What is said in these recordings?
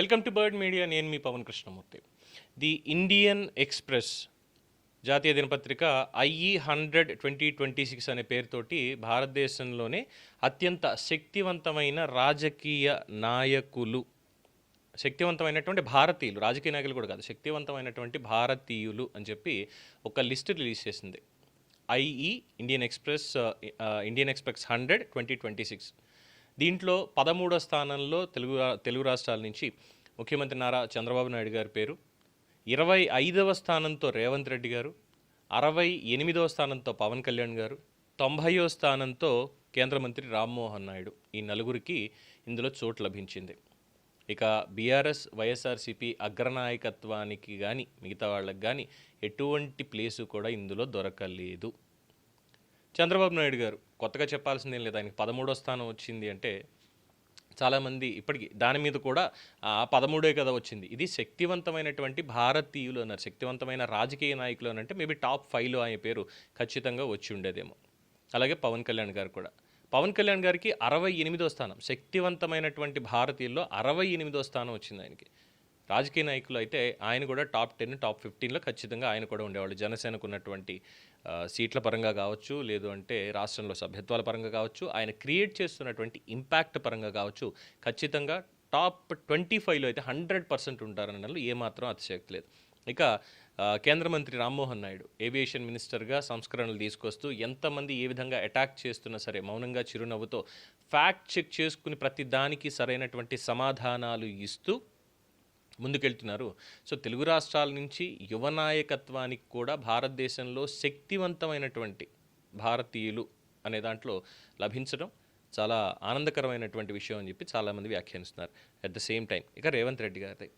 Welcome to bird media. నేను మీ Pawan Krishnamurthy. The Indian Express జాతీయ దినపత్రిక IE100 2026 అనే పేరుతోటి భారతదేశంలోనే అత్యంత శక్తివంతమైన రాజకీయ నాయకులు, శక్తివంతమైనటువంటి భారతీయులు, రాజకీయ నాయకులు కూడా కాదు, శక్తివంతమైనటువంటి భారతీయులు అని చెప్పి ఒక లిస్ట్ రిలీజ్ చేసింది ఇండియన్ ఎక్స్‌ప్రెస్ 100 2026. దీంట్లో 13వ స్థానంలో తెలుగు రాష్ట్రాల నుంచి ముఖ్యమంత్రి నారా చంద్రబాబు నాయుడు గారి పేరు, 25వ స్థానంతో రేవంత్ రెడ్డి గారు, 68వ స్థానంతో పవన్ కళ్యాణ్ గారు, 90వ స్థానంతో కేంద్ర మంత్రి రామ్మోహన్ నాయుడు. ఈ నలుగురికి ఇందులో చోటు లభించింది. ఇక బీఆర్ఎస్ వైఎస్ఆర్సీపీ అగ్రనాయకత్వానికి కానీ మిగతా వాళ్ళకి కానీ ఎటువంటి ప్లేసు కూడా ఇందులో దొరకలేదు. చంద్రబాబు నాయుడు గారు కొత్తగా చెప్పాల్సిందేం లేదు, ఆయనకి 13వ స్థానం వచ్చింది అంటే చాలామంది ఇప్పటికీ దాని మీద కూడా 13 కదా వచ్చింది, ఇది శక్తివంతమైనటువంటి భారతీయులు అన్నారు, శక్తివంతమైన రాజకీయ నాయకులు అని అంటే మేబీ టాప్ 5లో ఆయన పేరు ఖచ్చితంగా వచ్చి ఉండేదేమో. అలాగే పవన్ కళ్యాణ్ గారు కూడా, పవన్ కళ్యాణ్ గారికి 68వ స్థానం, శక్తివంతమైనటువంటి భారతీయుల్లో 68వ స్థానం వచ్చింది ఆయనకి. రాజకీయ నాయకులు అయితే ఆయన కూడా టాప్ 10 టాప్ 15లో ఖచ్చితంగా ఆయన కూడా ఉండేవాళ్ళు. జనసేనకు ఉన్నటువంటి సీట్ల పరంగా కావచ్చు, లేదు అంటే రాష్ట్రంలో సభ్యత్వాల పరంగా కావచ్చు, ఆయన క్రియేట్ చేస్తున్నటువంటి ఇంపాక్ట్ పరంగా కావచ్చు, ఖచ్చితంగా టాప్ 25లో అయితే 100% ఉంటారనడంలో ఏమాత్రం అతిశయోక్తి లేదు. ఇక కేంద్ర మంత్రి రామ్మోహన్ నాయుడు ఏవియేషన్ మినిస్టర్గా సంస్కరణలు తీసుకొస్తూ ఎంతమంది ఏ విధంగా అటాక్ చేస్తున్నా సరే మౌనంగా చిరునవ్వుతో ఫ్యాక్ట్ చెక్ చేసుకుని ప్రతి దానికి సరైనటువంటి సమాధానాలు ఇస్తూ ముందుకెళ్తున్నారు. సో తెలుగు రాష్ట్రాల నుంచి యువ నాయకత్వానికి కూడా భారతదేశంలో శక్తివంతమైనటువంటి భారతీయులు అనే దాంట్లో లభించడం చాలా ఆనందకరమైనటువంటి విషయం అని చెప్పి చాలామంది వ్యాఖ్యానిస్తున్నారు. అట్ ద సేమ్ టైం ఇక రేవంత్ రెడ్డి గారి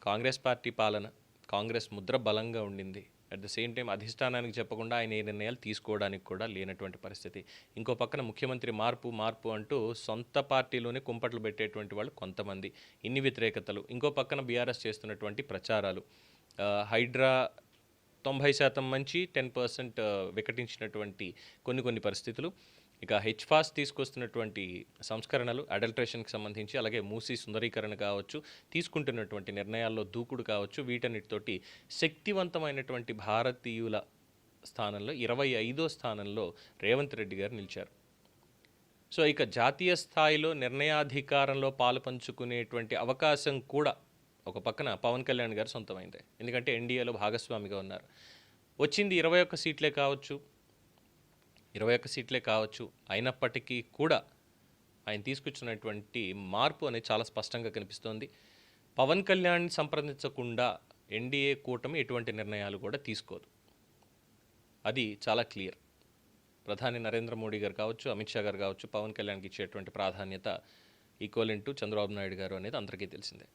కాంగ్రెస్ పార్టీ పాలన, కాంగ్రెస్ ముద్ర బలంగా ఉండింది. అట్ ద సేమ్ టైం అధిష్టానానికి చెప్పకుండా ఆయన ఏ నిర్ణయాలు తీసుకోవడానికి కూడా లేనటువంటి పరిస్థితి. ఇంకో పక్కన ముఖ్యమంత్రి మార్పు అంటూ సొంత పార్టీలోనే కుంపట్లు పెట్టేటువంటి వాళ్ళు కొంతమంది, ఇన్ని వ్యతిరేకతలు. ఇంకో పక్కన బీఆర్ఎస్ చేస్తున్నటువంటి ప్రచారాలు, హైడ్రా 90% మంచి 10% వికటించినటువంటి కొన్ని పరిస్థితులు. ఇక హెచ్ఫాస్ తీసుకొస్తున్నటువంటి సంస్కరణలు, అడల్ట్రేషన్కి సంబంధించి, అలాగే మూసీ సుందరీకరణ కావచ్చు, తీసుకుంటున్నటువంటి నిర్ణయాల్లో దూకుడు కావచ్చు, వీటన్నిటితోటి శక్తివంతమైనటువంటి భారతీయుల స్థానంలో 25వ స్థానంలో రేవంత్ రెడ్డి గారు నిలిచారు. సో ఇక జాతీయ స్థాయిలో నిర్ణయాధికారంలో పాలు పంచుకునేటువంటి అవకాశం కూడా ఒక పక్కన పవన్ కళ్యాణ్ గారు సొంతమైందే. ఎందుకంటే ఎన్డీఏలో భాగస్వామిగా ఉన్నారు. వచ్చింది 21 సీట్లే కావచ్చు, అయినప్పటికీ కూడా ఆయన తీసుకొచ్చినటువంటి మార్పు అనేది చాలా స్పష్టంగా కనిపిస్తోంది. పవన్ కళ్యాణ్ సంప్రదించకుండా ఎన్డీఏ కూటమి ఎటువంటి నిర్ణయాలు కూడా తీసుకోదు, అది చాలా క్లియర్. ప్రధాని నరేంద్ర మోడీ గారు కావచ్చు, అమిత్ షా గారు కావచ్చు, పవన్ కళ్యాణ్కి ఇచ్చేటువంటి ప్రాధాన్యత ఈక్వలెంట్ టు చంద్రబాబు నాయుడు గారు అనేది అందరికీ తెలిసిందే.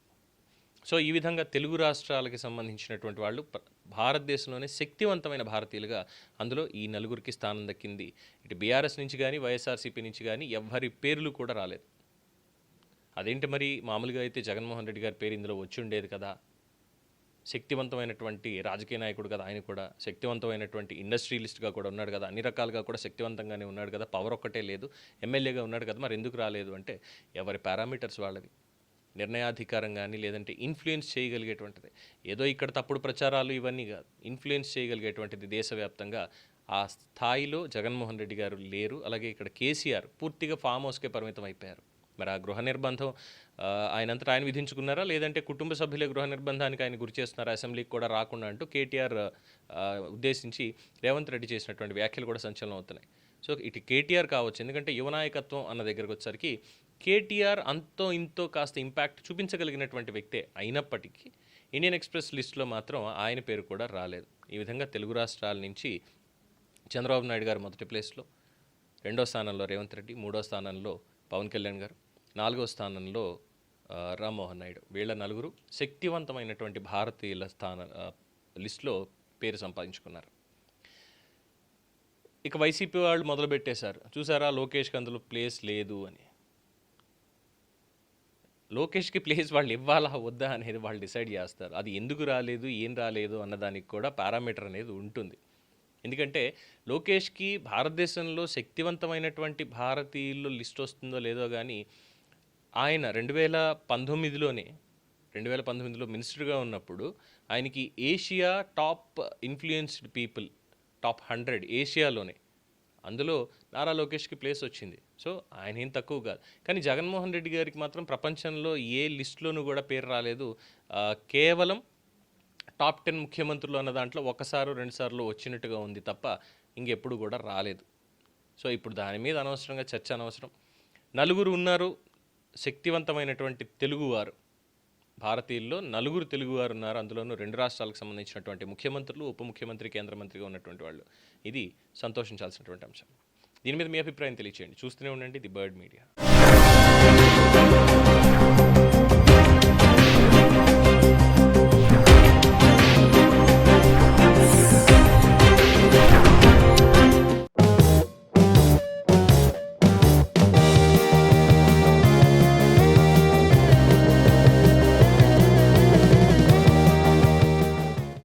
సో ఈ విధంగా తెలుగు రాష్ట్రాలకి సంబంధించినటువంటి వాళ్ళు భారతదేశంలోనే శక్తివంతమైన భారతీయులుగా అందులో ఈ నలుగురికి స్థానం దక్కింది. ఇటు బీఆర్ఎస్ నుంచి కానీ వైఎస్ఆర్సీపీ నుంచి కానీ ఎవ్వరి పేర్లు కూడా రాలేదు. అదేంటి మరి, మామూలుగా అయితే జగన్మోహన్ రెడ్డి గారి పేరు ఇందులో వచ్చి ఉండేది కదా, శక్తివంతమైనటువంటి రాజకీయ నాయకుడు కదా, ఆయన కూడా శక్తివంతమైనటువంటి ఇండస్ట్రియలిస్ట్గా కూడా ఉన్నాడు కదా, అన్ని రకాలుగా కూడా శక్తివంతంగానే ఉన్నాడు కదా, పవర్ ఒక్కటే లేదు, ఎమ్మెల్యేగా ఉన్నాడు కదా, మరి ఎందుకు రాలేదు అంటే ఎవరి పారామీటర్స్ వాళ్ళవి. నిర్ణయాధికారం కానీ లేదంటే ఇన్ఫ్లుయెన్స్ చేయగలిగేటువంటిది, ఏదో ఇక్కడ తప్పుడు ప్రచారాలు ఇవన్నీ కాదు, ఇన్ఫ్లుయెన్స్ చేయగలిగేటువంటిది దేశవ్యాప్తంగా ఆ స్థాయిలో జగన్మోహన్ రెడ్డి గారు లేరు. అలాగే ఇక్కడ కేసీఆర్ పూర్తిగా ఫామ్ హౌస్కే పరిమితం అయిపోయారు. మరి ఆ గృహ నిర్బంధం ఆయనంతటా ఆయన విధించుకున్నారా, లేదంటే కుటుంబ సభ్యులే గృహ నిర్బంధానికి ఆయన గురి చేస్తున్నారా, అసెంబ్లీకి కూడా రాకుండా అంటూ కేటీఆర్ ఉద్దేశించి రేవంత్ రెడ్డి చేసినటువంటి వ్యాఖ్యలు కూడా సంచలనం అవుతున్నాయి. సో ఇటు కేటీఆర్ కావచ్చు, ఎందుకంటే యువనాయకత్వం అన్న దగ్గరకు వచ్చేసరికి కేటీఆర్ అంతో ఇంతో కాస్త ఇంపాక్ట్ చూపించగలిగినటువంటి వ్యక్తే అయినప్పటికీ ఇండియన్ ఎక్స్‌ప్రెస్ లిస్టులో మాత్రం ఆయన పేరు కూడా రాలేదు. ఈ విధంగా తెలుగు రాష్ట్రాల నుంచి చంద్రబాబు నాయుడు గారు మొదటి ప్లేస్లో, 2వ స్థానంలో రేవంత్ రెడ్డి, 3వ స్థానంలో పవన్ కళ్యాణ్ గారు, 4వ స్థానంలో రామ్మోహన్ నాయుడు. వీళ్ళ నలుగురు శక్తివంతమైనటువంటి భారతీయుల లిస్టులో పేరు సంపాదించుకున్నారు. ఇక వైసీపీ వాళ్ళు మొదలుపెట్టేశారు, చూసారా లోకేష్కి అందులో ప్లేస్ లేదు అని. లోకేష్కి ప్లేస్ వాళ్ళు ఇవ్వాలా వద్దా అనేది వాళ్ళు డిసైడ్ చేస్తారు. అది ఎందుకు రాలేదు, ఏం రాలేదు అన్నదానికి కూడా పారామీటర్ అనేది ఉంటుంది. ఎందుకంటే లోకేష్కి భారతదేశంలో శక్తివంతమైనటువంటి భారతీయుల్లో లిస్ట్ వస్తుందో లేదో కానీ ఆయన 2019లోనే 2019లో మినిస్టర్గా ఉన్నప్పుడు ఆయనకి Asia top influenced people top 100 ఏషియాలోనే, అందులో నారా లోకేష్కి ప్లేస్ వచ్చింది. సో ఆయన ఏం తక్కువ కాదు. కానీ జగన్మోహన్ రెడ్డి గారికి మాత్రం ప్రపంచంలో ఏ లిస్టులోనూ కూడా పేరు రాలేదు. కేవలం టాప్ 10 ముఖ్యమంత్రులు అన్న దాంట్లో ఒకసారి 2 సార్లు వచ్చినట్టుగా ఉంది తప్ప ఇంకెప్పుడు కూడా రాలేదు. సో ఇప్పుడు దాని మీద అనవసరంగా చర్చ అనవసరం. నలుగురు ఉన్నారు శక్తివంతమైనటువంటి తెలుగువారు, భారతీయుల్లో నలుగురు తెలుగువారు ఉన్నారు. అందులోనూ 2 రాష్ట్రాలకు సంబంధించినటువంటి ముఖ్యమంత్రులు, ఉప ముఖ్యమంత్రి, కేంద్ర మంత్రిగా ఉన్నటువంటి వాళ్ళు. ఇది సంతోషించాల్సినటువంటి అంశం. దీని మీద మీ అభిప్రాయం తెలియచేయండి. చూస్తూనే ఉండండి ది బర్డ్ మీడియా.